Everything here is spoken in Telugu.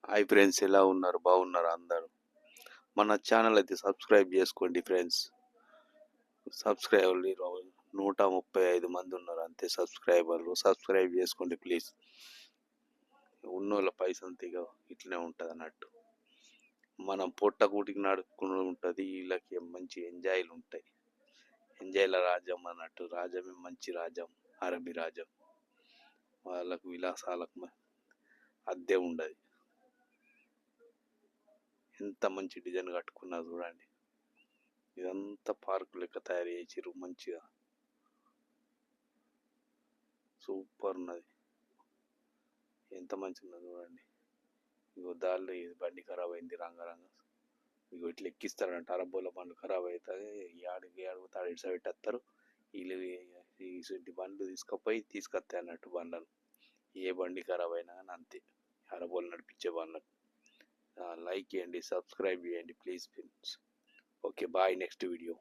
హాయ్ ఫ్రెండ్స్, ఎలా ఉన్నారు? బాగున్నారు అందరూ? మన ఛానల్ అయితే సబ్స్క్రైబ్ చేసుకోండి ఫ్రెండ్స్. సబ్స్క్రైబర్లు 135 మంది ఉన్నారు అంతే సబ్స్క్రైబర్లు. సబ్స్క్రైబ్ చేసుకోండి ప్లీజ్. ఉన్నోళ్ళ పైసంతిగా ఇట్లనే ఉంటుంది అన్నట్టు. మనం పొట్టకూటికి నడుపుకుని ఉంటుంది, వీళ్ళకి మంచి ఎంజాయ్లు ఉంటాయి. ఎంజాయ్ల రాజ్యం అన్నట్టు. రాజ్యమే మంచి రాజ్యం, అరబీ రాజ్యం. వాళ్ళకు విలాసాలకు అద్దె ఉండదు. ఎంత మంచి డిజైన్ కట్టుకున్నా చూడండి. ఇదంతా పార్కు లెక్క తయారు చేసిర్రు మంచిగా. సూపర్ ఉన్నది. ఎంత మంచిగా ఉన్నది చూడండి. ఇగో దారిలో ఇది బండి ఖరాబ్ అయింది రంగరంగ. ఇగో ఇట్లా ఎక్కిస్తారంట. అరబోల బండ్లు ఖరాబ్ అవుతుంది, ఏడికి అడుగుతాడు ఇటు సైడ్ వస్తారు వీళ్ళు. ఇటువంటి బండ్లు తీసుకొస్తాయి అన్నట్టు బండ్లను. ఏ బండి ఖరాబ్ అయినా కానీ అంతే, అరబోలు నడిపించే బండ్లకు. లైక్ చేయండి, సబ్స్క్రైబ్ చేయండి please friends. Okay bye, next video.